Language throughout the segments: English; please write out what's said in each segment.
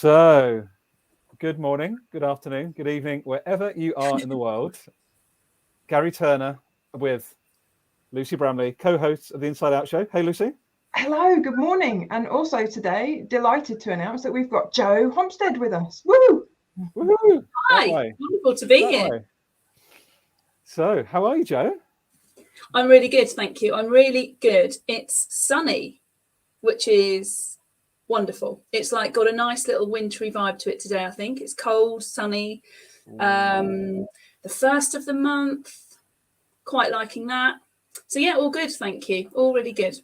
So, good morning, good afternoon, good evening, wherever you are in the world. Garry Turner with Lucy Bramley, co-host of the Inside Out Show. Hey, Lucy. Hello, good morning. And also today, delighted to announce that we've got Jo Hompstead with us. Woo! Woohoo! Hi, wonderful to be here. So, how are you, Jo? I'm really good, thank you. I'm really good. It's sunny, which is wonderful. It's like got a nice little wintry vibe to it today, I think. It's cold, sunny. The first of the month, quite liking that. So yeah, all good, thank you. All really good.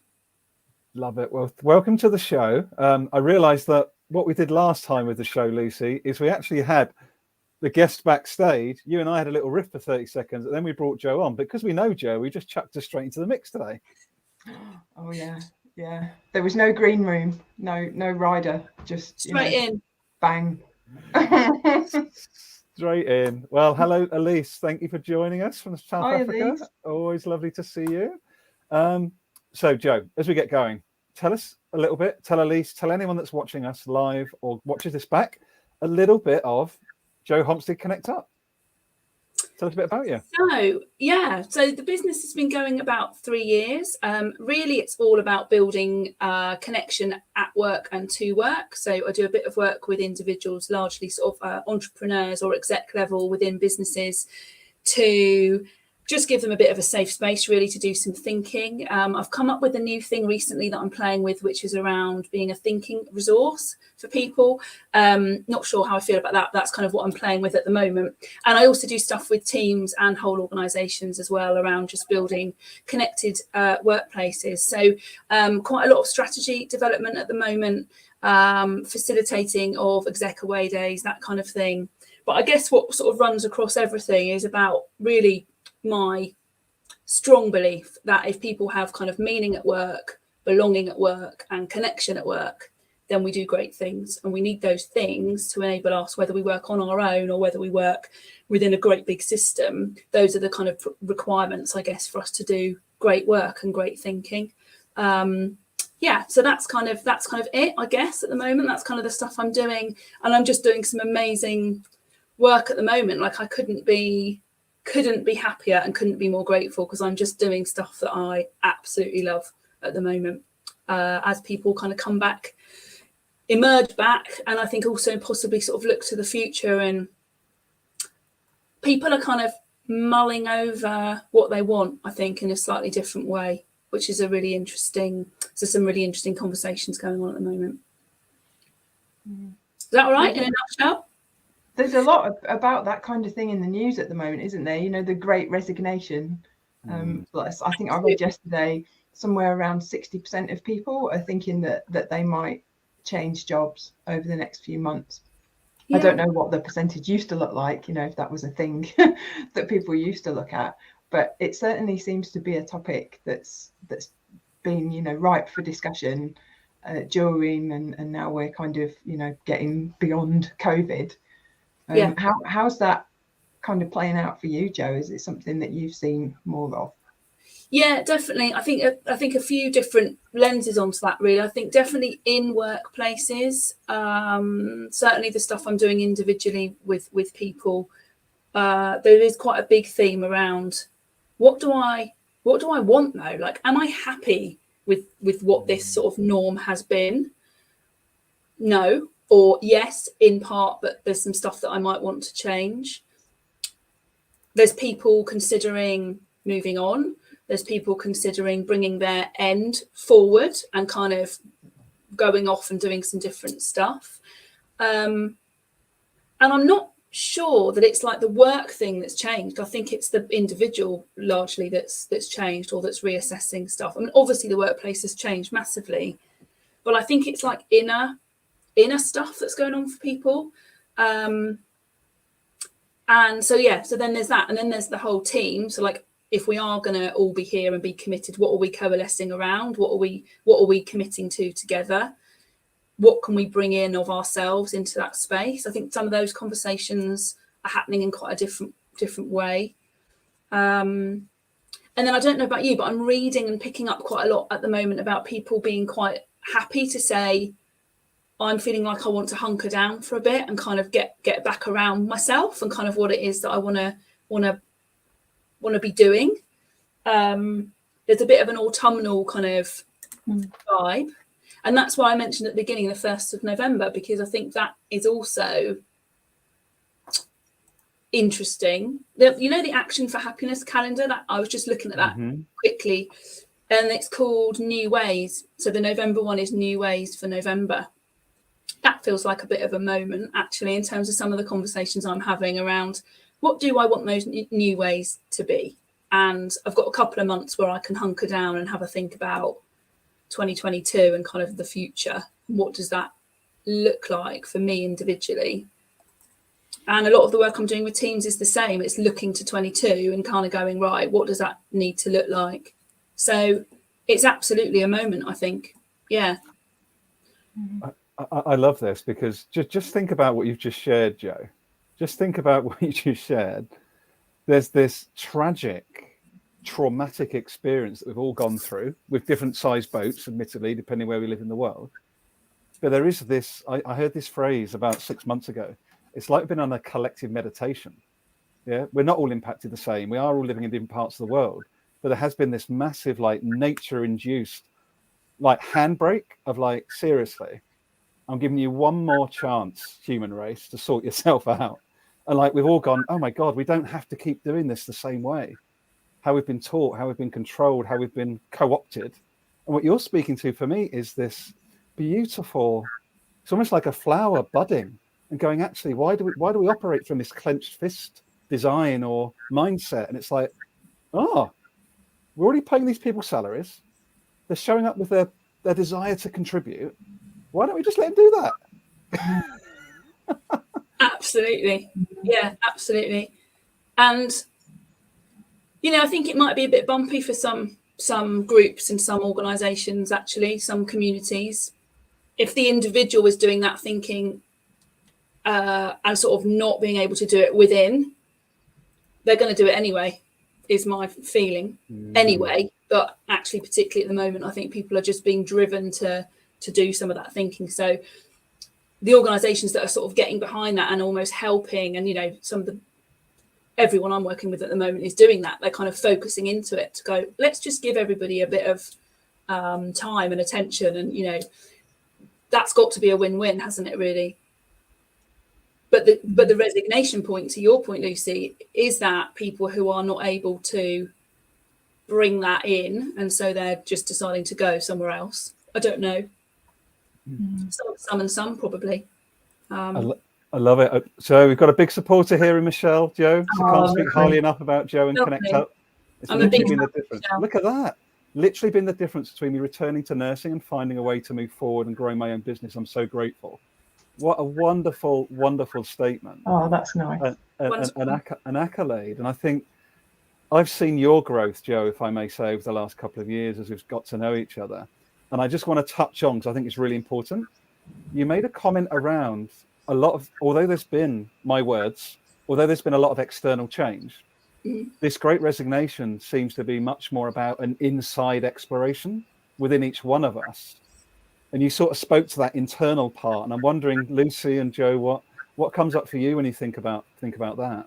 Love it. Well, welcome to the show. I realised that what we did last time with the show, Lucy, is we actually had the guest backstage. You and I had a little riff for 30 seconds, and then we brought Jo on. Because we know Jo, we just chucked her straight into the mix today. Oh yeah. There was no green room, no rider, just straight in. Bang. Straight in. Well, hello, Elise. Thank you for joining us from South Africa. Elise. Always lovely to see you. So, Jo, as we get going, tell us a little bit. Tell Elise, tell anyone that's watching us live or watches this back a little bit of Jo Hompstead ConnectUp. Tell us a bit about you. So the business has been going about 3 years. Really, it's all about building connection at work and to work. So I do a bit of work with individuals, largely sort of entrepreneurs or exec level within businesses, to just give them a bit of a safe space, really, to do some thinking. I've come up with a new thing recently that I'm playing with, which is around being a thinking resource for people. Not sure how I feel about that. That's kind of what I'm playing with at the moment. And I also do stuff with teams and whole organisations as well around just building connected workplaces. So quite a lot of strategy development at the moment, facilitating of exec away days, that kind of thing. But I guess what sort of runs across everything is about really my strong belief that if people have kind of meaning at work, belonging at work, and connection at work, then we do great things. And we need those things to enable us, whether we work on our own or whether we work within a great big system. Those are the kind of requirements, I guess, for us to do great work and great thinking. So that's kind of it, I guess, at the moment. That's kind of the stuff I'm doing. And I'm just doing some amazing work at the moment. Like I couldn't be happier and couldn't be more grateful, because I'm just doing stuff that I absolutely love at the moment, as people kind of come back, emerge back, and I think also possibly sort of look to the future, and people are kind of mulling over what they want, I think, in a slightly different way, which is some really interesting conversations going on at the moment. Is that all right in a nutshell? There's a lot about that kind of thing in the news at the moment, isn't there? You know, the Great Resignation. I think I read yesterday somewhere around 60% of people are thinking that they might change jobs over the next few months. Yeah. I don't know what the percentage used to look like, if that was a thing that people used to look at, but it certainly seems to be a topic that's been, ripe for discussion during and now we're kind of, getting beyond COVID. How's that kind of playing out for you, Jo? Is it something that you've seen more of? Yeah, definitely. I think a few different lenses onto that, really. I think definitely in workplaces, certainly the stuff I'm doing individually with people, there is quite a big theme around what do I want now? Like, am I happy with what this sort of norm has been? No. Or yes, in part, but there's some stuff that I might want to change. There's people considering moving on. There's people considering bringing their end forward and kind of going off and doing some different stuff. And I'm not sure that it's like the work thing that's changed. I think it's the individual largely that's changed or that's reassessing stuff. I mean, obviously the workplace has changed massively, but I think it's like inner stuff that's going on for people. And so then there's that, and then there's the whole team. So like, if we are going to all be here and be committed, what are we coalescing around? What are we committing to together? What can we bring in of ourselves into that space? I think some of those conversations are happening in quite a different way. And then I don't know about you, but I'm reading and picking up quite a lot at the moment about people being quite happy to say, I'm feeling like I want to hunker down for a bit and kind of get back around myself and kind of what it is that I want to be doing. There's a bit of an autumnal kind of vibe, and that's why I mentioned at the beginning the 1st of November, because I think that is also interesting. The Action for Happiness calendar, that I was just looking at that quickly, and it's called New Ways. So the November one is New Ways for November. That feels like a bit of a moment, actually, in terms of some of the conversations I'm having around what do I want those new ways to be. And I've got a couple of months where I can hunker down and have a think about 2022 and kind of the future. What does that look like for me individually? And a lot of the work I'm doing with teams is the same. It's looking to 22 and kind of going, right, what does that need to look like? So it's absolutely a moment, I think. Yeah. I love this, because just think about what you've just shared, Jo. Just think about what you just shared. There's this tragic, traumatic experience that we've all gone through with different sized boats, admittedly, depending where we live in the world. But there is this, I heard this phrase about 6 months ago. It's like being on a collective meditation. Yeah, we're not all impacted the same. We are all living in different parts of the world. But there has been this massive, like, nature-induced, like, handbrake of, like, seriously, I'm giving you one more chance, human race, to sort yourself out. And like, we've all gone, oh my God, we don't have to keep doing this the same way. How we've been taught, how we've been controlled, how we've been co-opted. And what you're speaking to for me is this beautiful, it's almost like a flower budding and going, actually, why do we operate from this clenched fist design or mindset? And it's like, oh, we're already paying these people salaries. They're showing up with their desire to contribute. Why don't we just let them do that? Absolutely. Yeah, absolutely. And, I think it might be a bit bumpy for some groups and some organisations, actually, some communities. If the individual is doing that thinking and sort of not being able to do it within, they're going to do it anyway, is my feeling. Anyway, but actually, particularly at the moment, I think people are just being driven to do some of that thinking. So the organisations that are sort of getting behind that and almost helping, and everyone I'm working with at the moment is doing that. They're kind of focusing into it to go, let's just give everybody a bit of time and attention, and that's got to be a win-win, hasn't it, really? But the resignation point, to your point, Lucy, is that people who are not able to bring that in, and so they're just deciding to go somewhere else. I don't know. Some and some probably. I love it. So we've got a big supporter here in Michelle, Jo. So can't speak highly enough about Jo and ConnectUp. It's literally been the difference. Look at that. Literally been the difference between me returning to nursing and finding a way to move forward and growing my own business. I'm so grateful. What a wonderful, wonderful statement. Oh, that's nice. An accolade. And I think I've seen your growth, Jo, if I may say, over the last couple of years as we've got to know each other. And I just want to touch on, because I think it's really important. You made a comment around a lot of, although there's been a lot of external change, this great resignation seems to be much more about an inside exploration within each one of us. And you sort of spoke to that internal part. And I'm wondering, Lucy and Jo, what comes up for you when you think about that?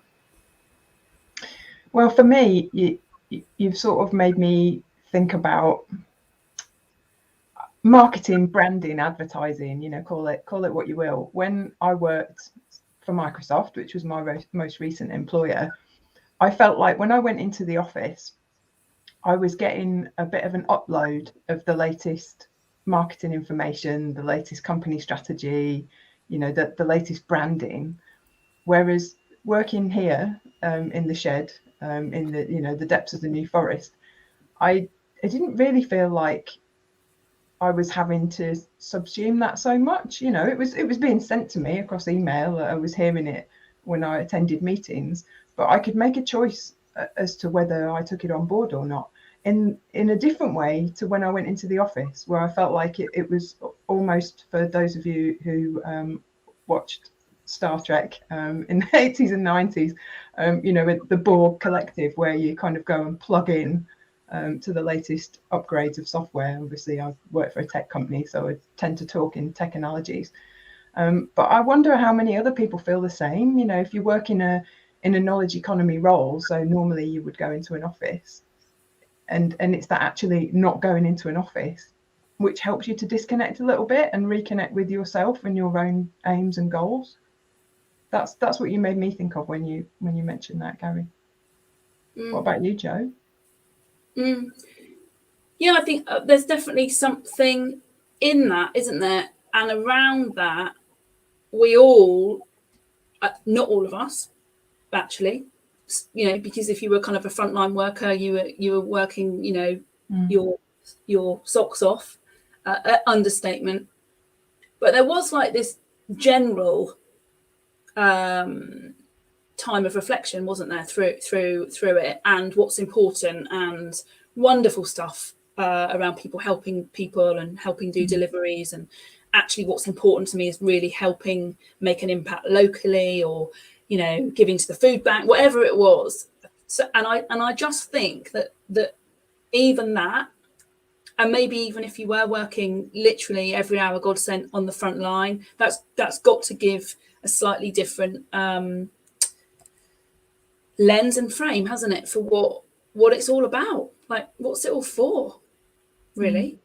Well, for me, you've sort of made me think about marketing, branding, advertising, call it what you will. When I worked for Microsoft, which was my most recent employer, I felt like when I went into the office, I was getting a bit of an upload of the latest marketing information, the latest company strategy, the latest branding. Whereas working here in the shed, in the depths of the New Forest, I didn't really feel like I was having to subsume that so much. It was being sent to me across email. I was hearing it when I attended meetings, but I could make a choice as to whether I took it on board or not. In a different way to when I went into the office, where I felt like it was almost, for those of you who watched Star Trek in the 80s and 90s, with the Borg collective, where you kind of go and plug in to the latest upgrades of software. Obviously, I work for a tech company, so I tend to talk in tech analogies. But I wonder how many other people feel the same. You know, if you work in a knowledge economy role, so normally you would go into an office, and it's that actually not going into an office which helps you to disconnect a little bit and reconnect with yourself and your own aims and goals. That's what you made me think of when you mentioned that, Garry. What about you, Jo? Yeah, I think there's definitely something in that, isn't there? And around that, we all, not all of us, actually, you know, because if you were kind of a frontline worker, you were working, you know, your socks off, understatement. But there was like this general time of reflection, wasn't there, through it, and what's important and wonderful stuff around people helping people and helping do deliveries. And actually what's important to me is really helping make an impact locally, or, you know, giving to the food bank, whatever it was. So and I just think that even that, and maybe even if you were working literally every hour God sent on the front line, that's got to give a slightly different lens and frame, hasn't it, for what it's all about? Like, what's it all for, really?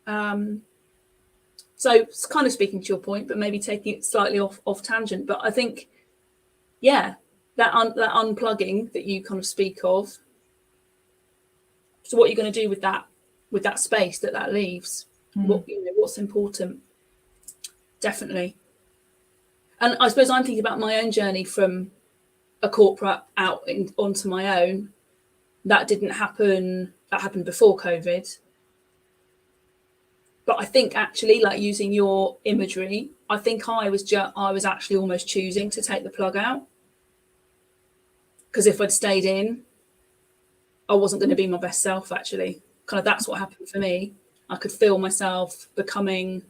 So it's kind of speaking to your point, but maybe taking it slightly off tangent. But I think, yeah, that unplugging that you kind of speak of. So what are you going to do with that space that leaves? What's important? Definitely. And I suppose I'm thinking about my own journey from a corporate out onto my own. That didn't happen. That happened before COVID. But I think actually, like using your imagery, I think I was actually almost choosing to take the plug out, because if I'd stayed in, I wasn't going to be my best self. Actually, kind of that's what happened for me. I could feel myself becoming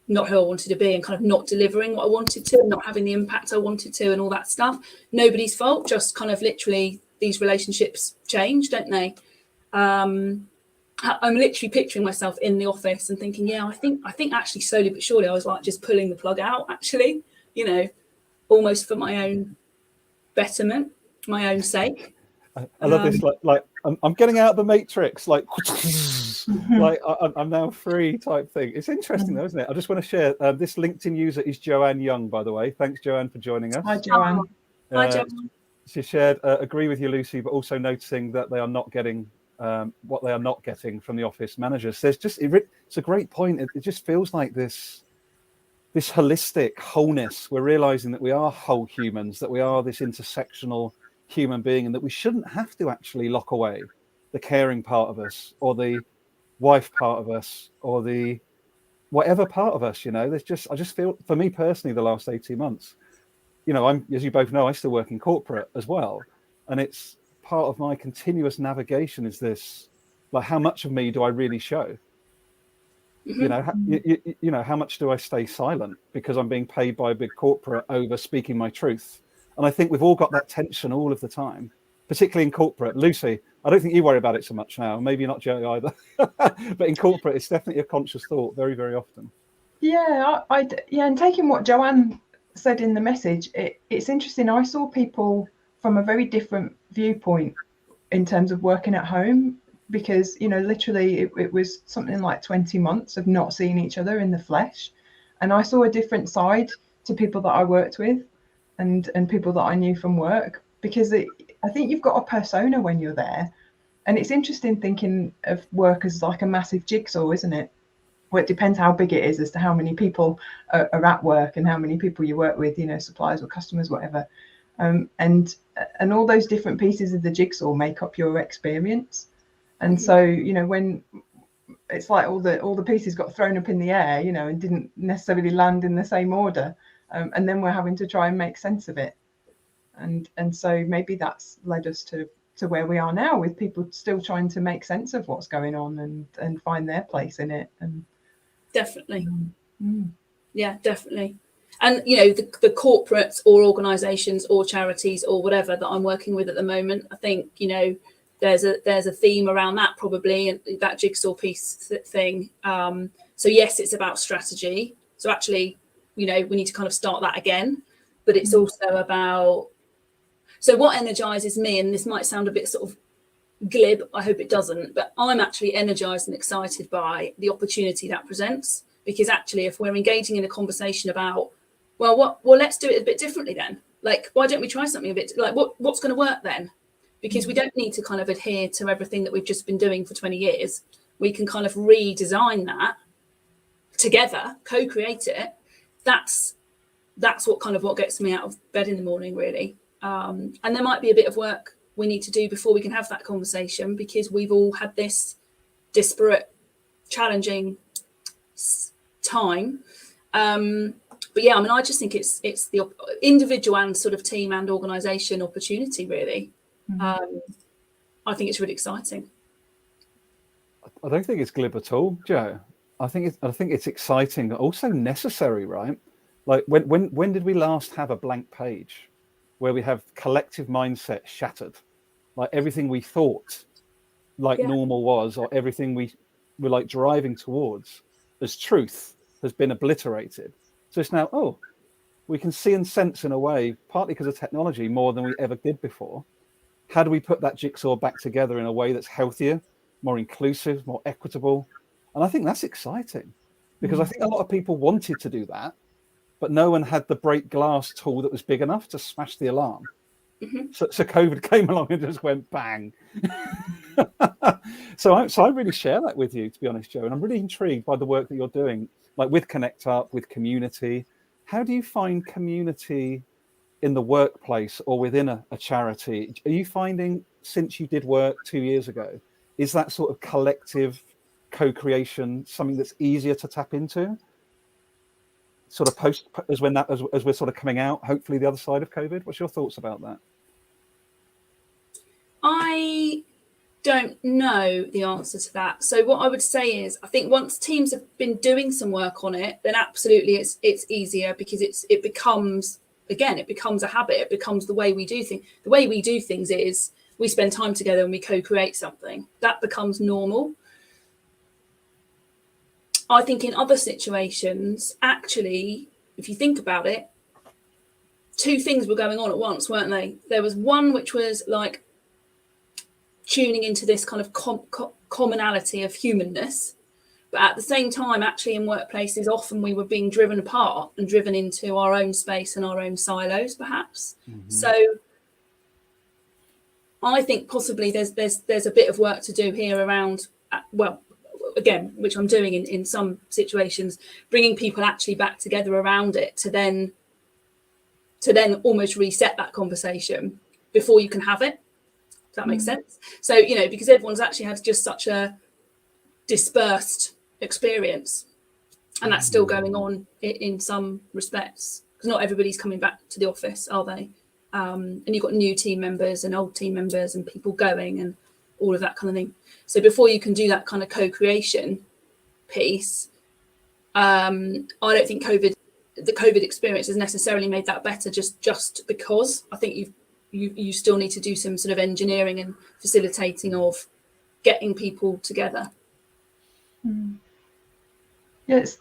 not who I wanted to be, and kind of not delivering what I wanted to, and not having the impact I wanted to, and all that stuff. Nobody's fault, just kind of literally these relationships change, don't they? I'm literally picturing myself in the office and thinking, yeah, I think actually slowly but surely I was like just pulling the plug out, actually, you know, almost for my own betterment, my own sake. I love this, like I'm getting out of the matrix, like like I'm now free type thing. It's interesting though, isn't it? I just want to share this LinkedIn user is Joanne Young, by the way. Thanks, Joanne, for joining us. Hi, Joanne. Hi, Joanne. She shared, agree with you, Lucy, but also noticing that they are not getting what they are not getting from the office managers. There's just, it's a great point. It just feels like this holistic wholeness. We're realizing that we are whole humans, that we are this intersectional human being, and that we shouldn't have to actually lock away the caring part of us, or the wife part of us, or the whatever part of us, you know. I just feel, for me personally, the last 18 months, you know, as you both know, I still work in corporate as well, and it's part of my continuous navigation is this, like, how much of me do I really show? You know, you know, how much do I stay silent because I'm being paid by a big corporate over speaking my truth? And I think we've all got that tension all of the time, particularly in corporate. Lucy, I don't think you worry about it so much now. Maybe not Jo either, but in corporate, it's definitely a conscious thought very, very often. Yeah, and taking what Joanne said in the message, it's interesting. I saw people from a very different viewpoint in terms of working at home, because, you know, literally it was something like 20 months of not seeing each other in the flesh. And I saw a different side to people that I worked with and people that I knew from work, because I think you've got a persona when you're there. And it's interesting thinking of work as like a massive jigsaw, isn't it? Well, it depends how big it is as to how many people are at work and how many people you work with, you know, suppliers or customers, whatever. And all those different pieces of the jigsaw make up your experience. And so, you know, when it's like all the pieces got thrown up in the air, you know, and didn't necessarily land in the same order, and then we're having to try and make sense of it. And so maybe that's led us to where we are now, with people still trying to make sense of what's going on and find their place in it. And definitely, yeah, definitely. And, you know, the corporates or organisations or charities or whatever that I'm working with at the moment, I think, you know, there's a theme around that, probably, and that jigsaw piece thing. So yes, it's about strategy. So actually, we need to kind of start that again, but it's also about, so what energizes me, and this might sound a bit sort of glib, I hope it doesn't, but I'm actually energized and excited by the opportunity that presents, because actually if we're engaging in a conversation about, well, let's do it a bit differently then, like, why don't we try something a bit, like, what's going to work then? Because we don't need to kind of adhere to everything that we've just been doing for 20 years. We can kind of redesign that together, co-create it. That's what gets me out of bed in the morning, really. And there might be a bit of work we need to do before we can have that conversation, because we've all had this disparate, challenging time. But yeah, I mean, I just think it's the individual and sort of team and organisation opportunity, really. I think it's really exciting. I don't think it's glib at all, Jo. I think it's exciting, also necessary, right? Like when did we last have a blank page where we have collective mindset shattered? Like everything we thought like normal was, or everything we were like driving towards as truth, has been obliterated. So it's now, we can see and sense in a way, partly because of technology, more than we ever did before. How do we put that jigsaw back together in a way that's healthier, more inclusive, more equitable? And I think that's exciting, because I think a lot of people wanted to do that, but no one had the break glass tool that was big enough to smash the alarm. So COVID came along and just went bang. So I really share that with you, to be honest, Jo, and I'm really intrigued by the work that you're doing, like with ConnectUp, with community. How do you find community in the workplace or within a charity? Are you finding, since you did work 2 years ago, is that sort of collective co-creation something that's easier to tap into, sort of as we're sort of coming out, hopefully, the other side of COVID? What's your thoughts about that? I don't know the answer to that. So what I would say is, I think once teams have been doing some work on it, then absolutely it's easier, because it becomes a habit. It becomes the way we do things. The way we do things is we spend time together and we co-create something. That becomes normal. I think in other situations, actually, if you think about it, two things were going on at once, weren't they? There was one which was like tuning into this kind of commonality of humanness, but at the same time, actually in workplaces, often we were being driven apart and driven into our own space and our own silos, perhaps. So I think possibly there's a bit of work to do here around, again, which I'm doing in some situations, bringing people actually back together around it to then almost reset that conversation before you can have it. Does that make sense? So, because everyone's actually had just such a dispersed experience, and that's still going on in some respects, because not everybody's coming back to the office, are they? And you've got new team members and old team members and people going and all of that kind of thing. So before you can do that kind of co-creation piece, I don't think the COVID experience has necessarily made that better, just because I think you still need to do some sort of engineering and facilitating of getting people together. Yes,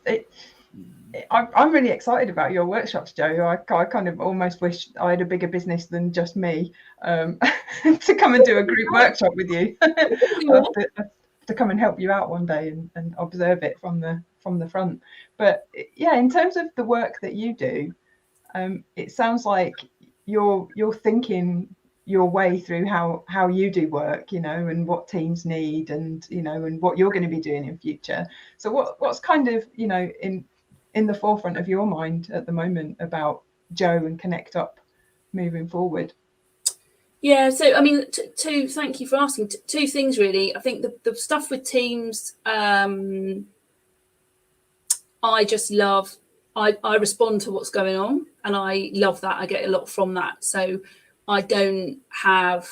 I'm really excited about your workshops, Jo. I kind of almost wish I had a bigger business than just me to come and do a group workshop with you. to come and help you out one day and observe it from the front. But yeah, in terms of the work that you do, it sounds like you're thinking your way through how you do work, and what teams need, and and what you're going to be doing in future. So what's kind of in the forefront of your mind at the moment about Jo and ConnectUp moving forward? Yeah, so I mean, thank you for asking. Two things really. I think the stuff with teams, I just love. I respond to what's going on, and I love that. I get a lot from that. So I don't have,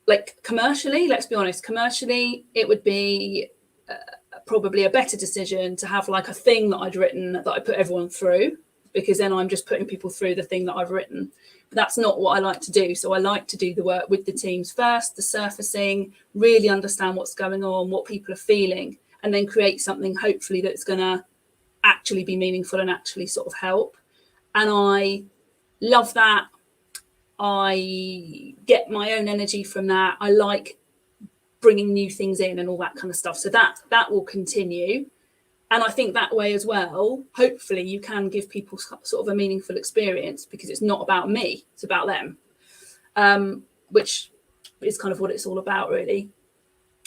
like, commercially, let's be honest, commercially, it would be probably a better decision to have like a thing that I'd written that I put everyone through. because then I'm just putting people through the thing that I've written. But that's not what I like to do. So I like to do the work with the teams first, the surfacing, really understand what's going on, what people are feeling, and then create something hopefully that's going to actually be meaningful and actually sort of help. And I love that. I get my own energy from that. I like bringing new things in and all that kind of stuff. So that will continue. And I think that way as well, hopefully you can give people sort of a meaningful experience, because it's not about me, it's about them, which is kind of what it's all about, really.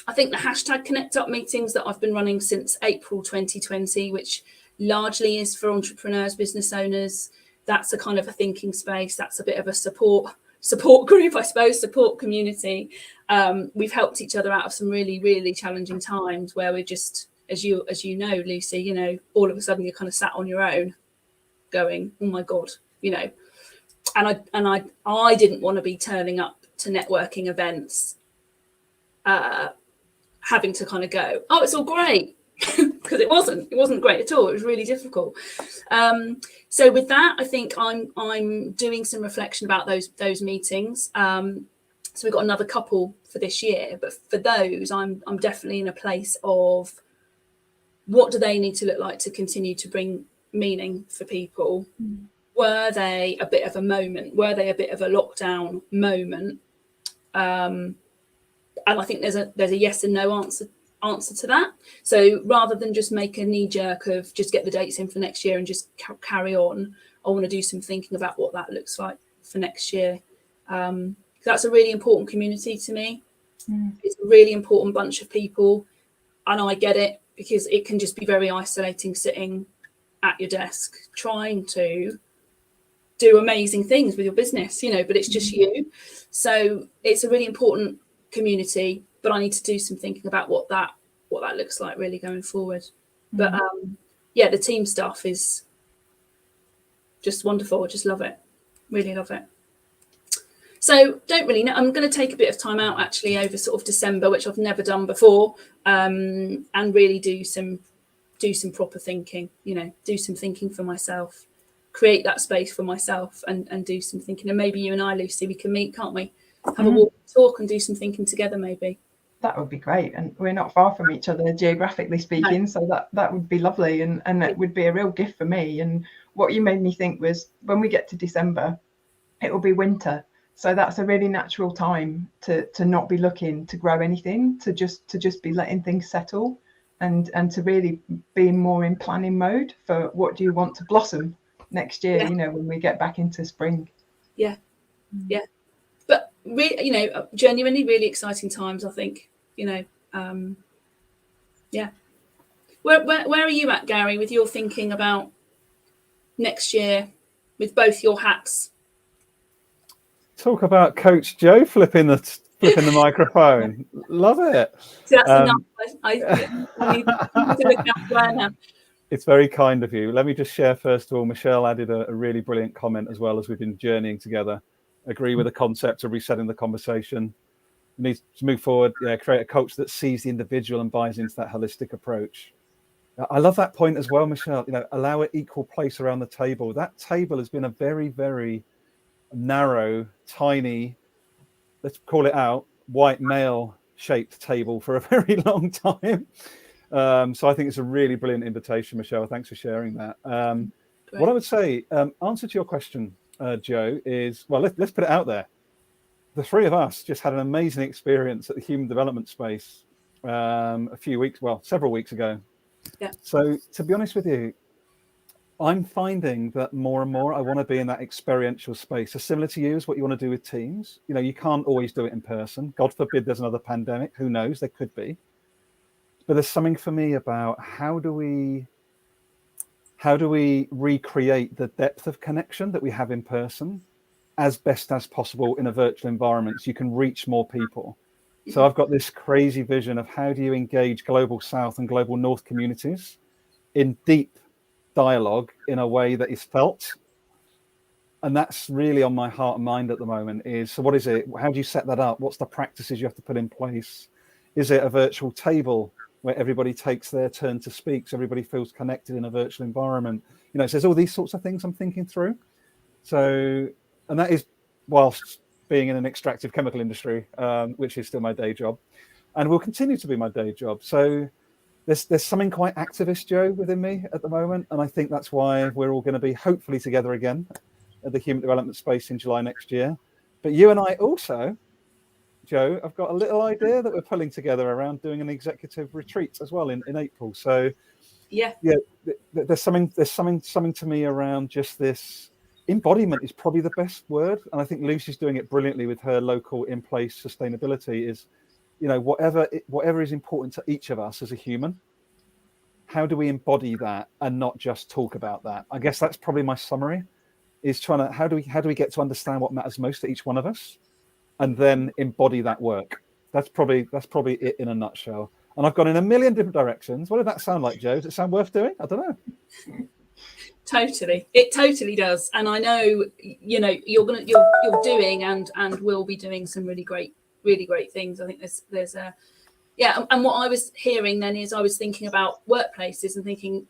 I think the hashtag ConnectUp meetings that I've been running since April 2020, which largely is for entrepreneurs, business owners, that's a kind of a thinking space. That's a bit of a support group, I suppose, support community. We've helped each other out of some really, really challenging times where we've just, as you know, Lucy, you know, all of a sudden you're kind of sat on your own going, oh my God, you know, and I didn't want to be turning up to networking events having to kind of go, oh, it's all great. Because it wasn't great at all. It was really difficult. So with that, I think I'm doing some reflection about those meetings. So we've got another couple for this year, but for those, I'm definitely in a place of what do they need to look like to continue to bring meaning for people? Were they a bit of a moment? Were they a bit of a lockdown moment? And I think there's a yes and no answer to that. So rather than just make a knee jerk of just get the dates in for next year and just carry on, I want to do some thinking about what that looks like for next year. That's a really important community to me. It's a really important bunch of people, and I get it, because it can just be very isolating sitting at your desk trying to do amazing things with your business, you know, but it's just you. So it's a really important community, but I need to do some thinking about what that looks like really going forward. But yeah, the team stuff is just wonderful. I just love it. Really love it. So don't really know. I'm going to take a bit of time out actually over sort of December, which I've never done before, and really do some proper thinking, you know, do some thinking for myself, create that space for myself and do some thinking. And maybe you and I, Lucy, we can meet, can't we? Have a walk, talk and do some thinking together maybe. That would be great. And we're not far from each other geographically speaking, so that would be lovely, and it would be a real gift for me. And what you made me think was, when we get to December, it will be winter. So that's a really natural time to not be looking to grow anything, to just be letting things settle and to really be more in planning mode for what do you want to blossom next year, you know, when we get back into spring. Yeah. But really, you know, genuinely really exciting times, I think, you know. Yeah. Where are you at, Garry, with your thinking about next year with both your hats? Talk about Coach Jo flipping the microphone. Love it. So that's enough. I need to look elsewhere now. It's very kind of you. Let me just share, first of all, Michelle added a really brilliant comment as well, as we've been journeying together. Agree with the concept of resetting the conversation. We need to move forward, create a culture that sees the individual and buys into that holistic approach. I love that point as well, Michelle. You know, allow an equal place around the table. That table has been a very, very narrow, tiny, let's call it out, white male shaped table for a very long time. So I think it's a really brilliant invitation, Michelle. Thanks for sharing that. What I would say, answer to your question, Jo, is, well, let's put it out there. The three of us just had an amazing experience at the Human Development Space several weeks ago. Yeah. So to be honest with you, I'm finding that more and more I want to be in that experiential space. So similar to you is what you want to do with teams. You know, you can't always do it in person. God forbid there's another pandemic. Who knows? There could be. But there's something for me about how do we recreate the depth of connection that we have in person as best as possible in a virtual environment, so you can reach more people. So I've got this crazy vision of how do you engage global South and global North communities in deep dialogue in a way that is felt. And that's really on my heart and mind at the moment is, so what is it? How do you set that up? What's the practices you have to put in place? Is it a virtual table where everybody takes their turn to speak, so everybody feels connected in a virtual environment. So there's all these sorts of things I'm thinking through. So, and that is whilst being in an extractive chemical industry, which is still my day job, and will continue to be my day job. So there's something quite activist, Jo, within me at the moment, and I think that's why we're all going to be hopefully together again at the Human Development Space in July next year. But you and I also, Jo, I've got a little idea that we're pulling together around doing an executive retreat as well in April. So yeah, there's something to me around just this. Embodiment is probably the best word, and I think Lucy's doing it brilliantly with her local in-place sustainability. Is whatever is important to each of us as a human, how do we embody that and not just talk about that? I guess that's probably my summary. Is trying to how do we get to understand what matters most to each one of us, and then embody that work. That's probably it in a nutshell. And I've gone in a million different directions. What did that sound like, Jo? Does it sound worth doing? I don't know. Totally, it totally does. And I know you're doing and will be doing some really great things. I think there's a and what I was hearing then is I was thinking about workplaces and thinking,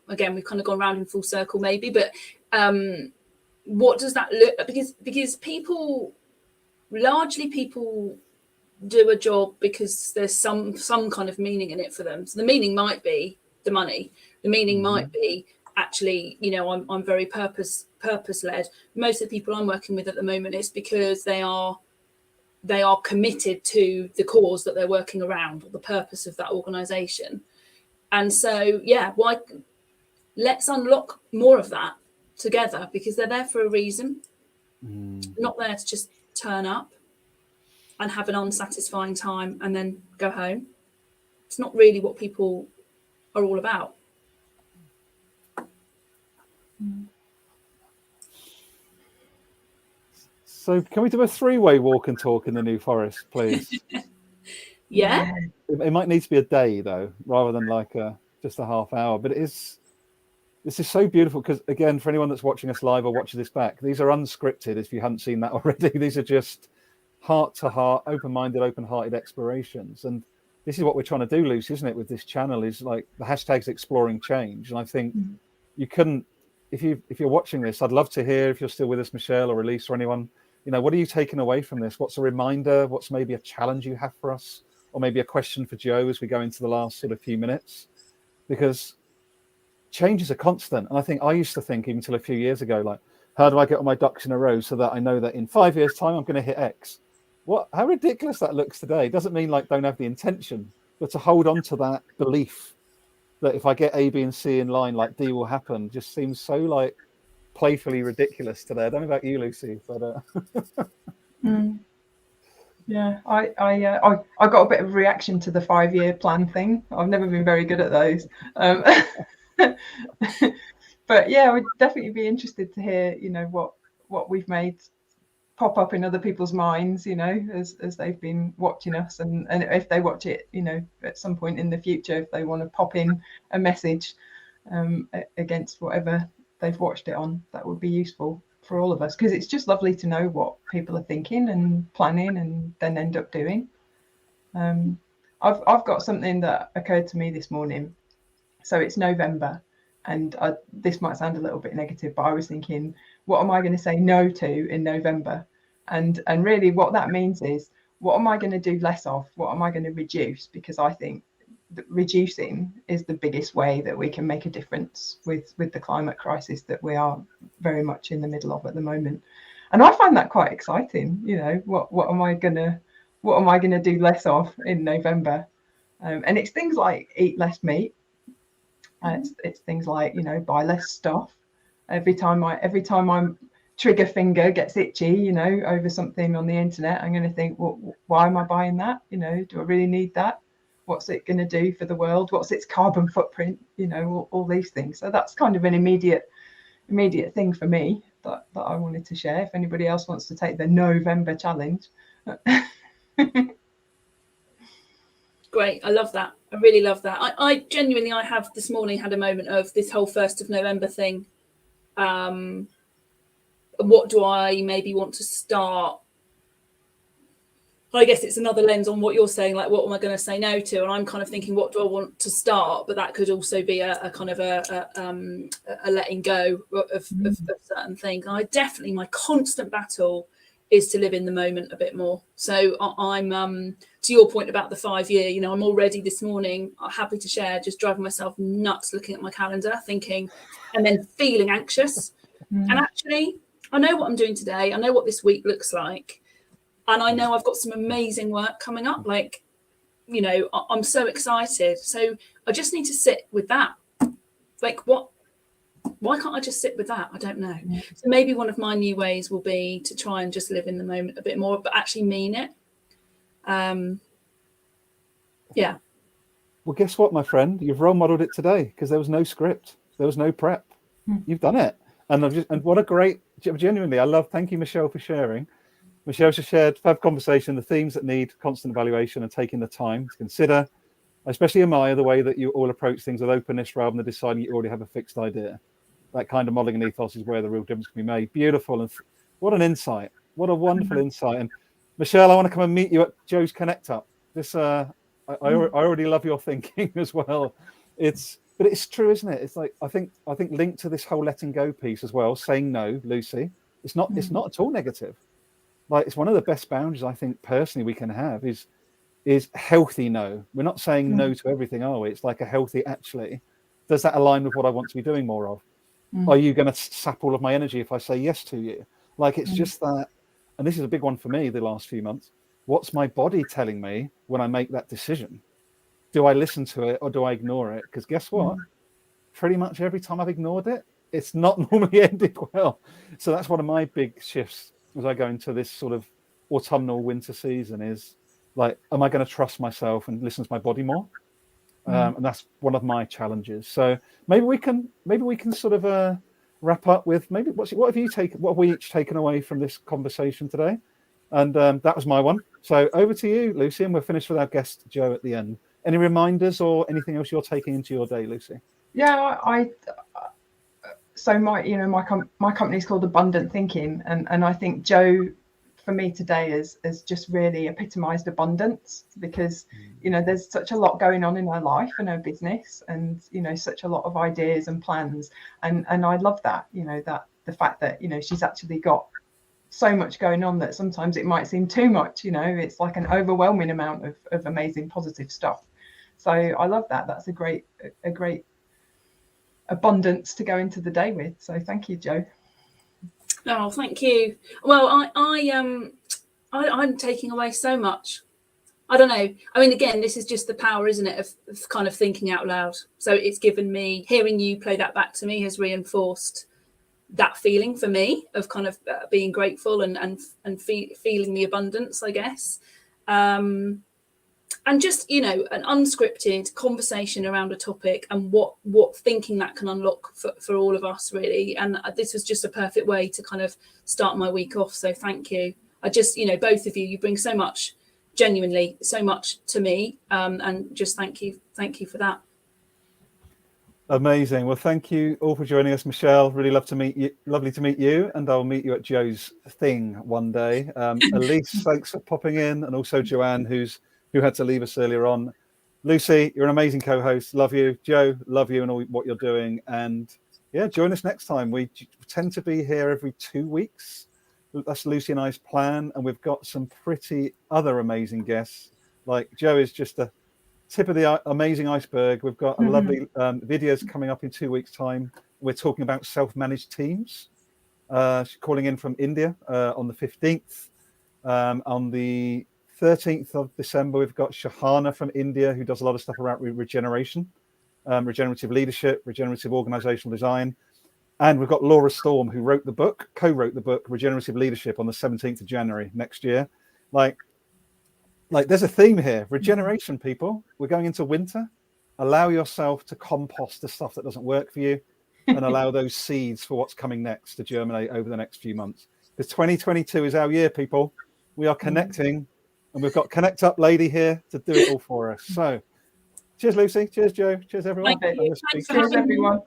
again, we've kind of gone around in full circle maybe, but what does that look, because people do a job because there's some kind of meaning in it for them. So the meaning might be the money, the meaning might be actually, I'm very purpose led. Most of the people I'm working with at the moment is because they are committed to the cause that they're working around, or the purpose of that organization. And so let's unlock more of that together, because they're there for a reason, not there to just turn up and have an unsatisfying time and then go home. It's not really what people are all about. So can we do a 3-way walk and talk in the New Forest, please? Yeah. It might need to be a day though, rather than like just a half hour. But this is so beautiful, because again, for anyone that's watching us live or watching this back, these are unscripted. If you haven't seen that already, these are just heart to heart, open-minded, open-hearted explorations. And this is what we're trying to do, Lucy, isn't it? With this channel, is like the hashtag's exploring change. And I think you couldn't, if you're watching this, I'd love to hear, if you're still with us, Michelle or Elise or anyone, what are you taking away from this? What's a reminder? What's maybe a challenge you have for us? Or maybe a question for Jo as we go into the last sort of few minutes? Because change is a constant. And I think I used to think, even till a few years ago, like, how do I get all my ducks in a row so that I know that in 5 years' time, I'm going to hit X? How ridiculous that looks today. It doesn't mean like don't have the intention, but to hold on to that belief that if I get A, B, and C in line, like D will happen, just seems so like playfully ridiculous today. I don't know about you, Lucy, but yeah, I got a bit of a reaction to the 5-year plan thing. I've never been very good at those. But yeah, I would definitely be interested to hear, what we've made pop up in other people's minds, as they've been watching us, and if they watch it, at some point in the future, if they want to pop in a message against whatever they've watched it on, that would be useful for all of us, because it's just lovely to know what people are thinking and planning and then end up doing. I've got something that occurred to me this morning. So it's November, and this might sound a little bit negative, but I was thinking, what am I going to say no to in November? And really what that means is, what am I going to do less of? What am I going to reduce? Because I think that reducing is the biggest way that we can make a difference with the climate crisis that we are very much in the middle of at the moment. And I find that quite exciting. What am I going to do less of in November? And it's things like eat less meat. It's things like, buy less stuff. Every time my trigger finger gets itchy, over something on the internet, I'm going to think, well, why am I buying that? Do I really need that? What's it going to do for the world? What's its carbon footprint? All these things. So that's kind of an immediate thing for me that I wanted to share. If anybody else wants to take the November challenge. Great. I love that. I really love that. I genuinely, I have this morning had a moment of this whole 1st of November thing. What do I maybe want to start? I guess it's another lens on what you're saying, like what am I going to say no to? And I'm kind of thinking, what do I want to start? But that could also be a kind of a letting go of certain things. And my constant battle is to live in the moment a bit more. So I'm to your point about the 5 year, you know, I'm already this morning happy to share, just driving myself nuts looking at my calendar, thinking, and then feeling anxious. And actually, I know what I'm doing today. I know what this week looks like. And I know I've got some amazing work coming up. Like, you know, I'm so excited. So I just need to sit with that. Like, why can't I just sit with that? I don't know. So maybe one of my new ways will be to try and just live in the moment a bit more, but actually mean it. Yeah. Well, guess what, my friend? You've role modeled it today because there was no script. There was no prep. You've done it. And what a great, genuinely, thank you, Michelle, for sharing. Michelle just shared fab conversation, the themes that need constant evaluation and taking the time to consider. I especially admire the way that you all approach things with openness rather than deciding you already have a fixed idea. That kind of modeling and ethos is where the real difference can be made. Beautiful. And what an insight. What a wonderful insight. And Michelle, I want to come and meet you at Jo's ConnectUp. This, I already love your thinking as well. But it's true, isn't it? It's like, I think linked to this whole letting go piece as well, saying no, Lucy, it's not at all negative. Like, it's one of the best boundaries I think personally we can have is healthy no. We're not saying no to everything, are we? It's like a healthy, actually, does that align with what I want to be doing more of? Are you going to sap all of my energy if I say yes to you? Like, it's just that, and this is a big one for me the last few months. What's my body telling me when I make that decision? Do I listen to it or do I ignore it? Because guess what? Pretty much every time I've ignored it, it's not normally ended well. So that's one of my big shifts as I go into this sort of autumnal winter season is like, am I going to trust myself and listen to my body more? And that's one of my challenges. So maybe we can sort of wrap up with maybe what have we each taken away from this conversation today? And that was my one. So over to you, Lucy, and we're finished with our guest Jo at the end. Any reminders or anything else you're taking into your day, Lucy? Yeah, so my company is called Abundant Thinking, and I think Jo, for me today, has just really epitomised abundance, because there's such a lot going on in her life and her business, and such a lot of ideas and plans, and I love that, that the fact that she's actually got so much going on that sometimes it might seem too much. It's like an overwhelming amount of amazing positive stuff. So I love that. That's a great abundance to go into the day with. So thank you, Jo. Oh, thank you. Well, I'm taking away so much. I don't know. I mean, again, this is just the power, isn't it, of kind of thinking out loud. So it's given me, hearing you play that back to me has reinforced that feeling for me of kind of being grateful and feeling the abundance, I guess. And just, an unscripted conversation around a topic and what thinking that can unlock for all of us, really. And this was just a perfect way to kind of start my week off. So thank you. I just, both of you bring so much, genuinely, so much to me. And just thank you for that. Amazing. Well, thank you all for joining us, Michelle. Really lovely to meet you, and I'll meet you at Jo's thing one day. Elise, thanks for popping in, and also Joanne, who had to leave us earlier on. Lucy, you're an amazing co-host. Love you. Jo, love you and all what you're doing. And yeah, join us next time. We tend to be here every 2 weeks. That's Lucy and I's plan, and we've got some pretty other amazing guests. Like Jo is just a tip of the amazing iceberg. We've got a lovely videos coming up in 2 weeks' time. We're talking about self-managed teams. She's calling in from India on the 15th. On the 13th of December, we've got Shahana from India, who does a lot of stuff around regeneration, regenerative leadership, regenerative organizational design. And we've got Laura Storm, who co-wrote the book, Regenerative Leadership, on the 17th of January next year. Like there's a theme here. Regeneration, people. We're going into winter. Allow yourself to compost the stuff that doesn't work for you and allow those seeds for what's coming next to germinate over the next few months. Because 2022 is our year, people. We are connecting, and we've got ConnectUp lady here to do it all for us. So cheers, Lucy. Cheers, Jo. Cheers, everyone. Thank you. Cheers, everyone.